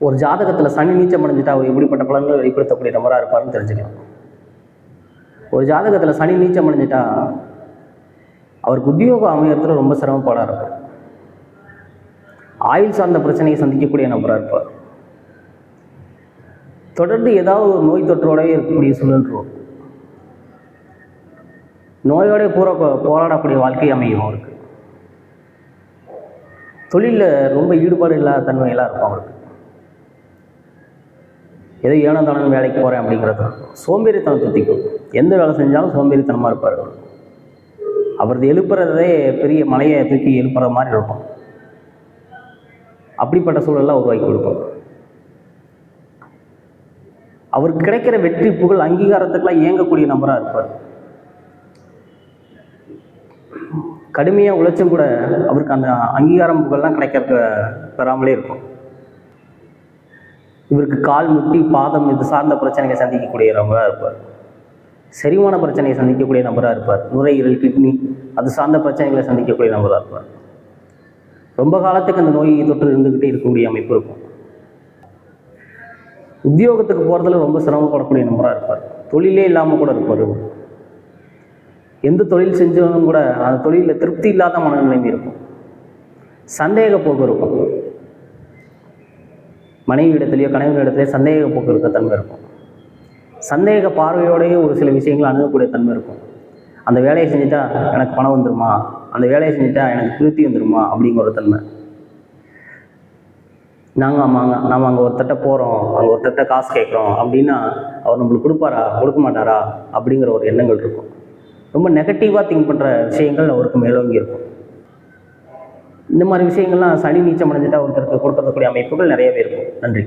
ஒரு ஜாதகத்தில் சனி நீச்சம் அடைஞ்சிட்டா அவர் எப்படிப்பட்ட பலன்கள் வெளிப்படுத்தக்கூடிய நபராக இருப்பார்னு தெரிஞ்சுக்கலாம். ஒரு ஜாதகத்தில் சனி நீச்சம் அடைஞ்சிட்டா அவருக்கு உத்தியோகம் அமையறதுல ரொம்ப சிரமப்பாடாக இருக்கும். ஆயுள் சார்ந்த பிரச்சனையை சந்திக்கக்கூடிய நபராக இருப்பார். தொடர்ந்து ஏதாவது ஒரு நோய் தொற்றோடவே இருக்கக்கூடிய சூழல் இருக்கும். நோயோட போராடக்கூடிய வாழ்க்கை அமையும் அவருக்கு. தொழிலில் ரொம்ப ஈடுபாடு இல்லாத தன்மையெல்லாம் இருக்கும் அவருக்கு. ஏதோ ஏனந்தானம் வேலைக்கு போகிறேன் அப்படிங்கிறது சோம்பேறித்தனம் சுத்திக்கும். எந்த வேலை செஞ்சாலும் சோம்பேறித்தனமாக இருப்பார். அவரது எழுப்புறதே பெரிய மலையை தூக்கி எழுப்புற மாதிரி இருக்கும். அப்படிப்பட்ட சூழலாம் உருவாக்கி கொடுக்கும். அவருக்கு கிடைக்கிற வெற்றி புகழ் அங்கீகாரத்துக்கெல்லாம் இயங்கக்கூடிய நபராக இருப்பார். கடுமையாக உழைச்சும் கூட அவருக்கு அந்த அங்கீகாரம் புகழ்லாம் பெறாமலே இருக்கும். இவருக்கு கால், முட்டி, பாதம் இது சார்ந்த பிரச்சனைகளை சந்திக்கக்கூடிய நபராக இருப்பார். செரிமான பிரச்சனையை சந்திக்கக்கூடிய நபராக இருப்பார். நுரையீரல், கிட்னி அது சார்ந்த பிரச்சனைகளை சந்திக்கக்கூடிய நபராக இருப்பார். ரொம்ப காலத்துக்கு அந்த நோய் தொற்று இருந்துக்கிட்டே இருக்கக்கூடிய அமைப்பு இருக்கும். உத்தியோகத்துக்கு போகிறதுல ரொம்ப சிரமப்படக்கூடிய நபராக இருப்பார். தொழிலே இல்லாமல் கூட இருப்பார். எந்த தொழில் செஞ்சாலும் கூட அந்த தொழிலில் திருப்தி இல்லாத மனநிலைமை இருக்கும். சந்தேக போக்கு இருக்கும். மனைவி இடத்துலையோ கணவன் இடத்துலையோ சந்தேக போக்கு இருக்க தன்மை இருக்கும். சந்தேக பார்வையோடையே ஒரு சில விஷயங்கள் அணுகக்கூடிய தன்மை இருக்கும். அந்த வேலையை செஞ்சுட்டா எனக்கு பணம் வந்துடுமா, அந்த வேலையை செஞ்சுட்டா எனக்கு திருப்தி வந்துடுமா அப்படிங்கிற ஒரு தன்மை. நாம் அங்கே ஒருத்தட்ட போகிறோம், அங்கே ஒருத்தட்ட காசு கேட்குறோம் அப்படின்னா அவர் நம்மளுக்கு கொடுப்பாரா கொடுக்க மாட்டாரா அப்படிங்கிற ஒரு எண்ணங்கள் இருக்கும். ரொம்ப நெகட்டிவாக திங்க் பண்ணுற விஷயங்கள் அவருக்கு மேலோங்கி இருக்கும். இந்த மாதிரி விஷயங்கள்லாம் சனி நீச்சம் அடைஞ்சிட்டா ஒருத்தருக்கு கொடுக்கக்கூடிய அமைப்புகள் நிறையவே இருக்கும். நன்றி.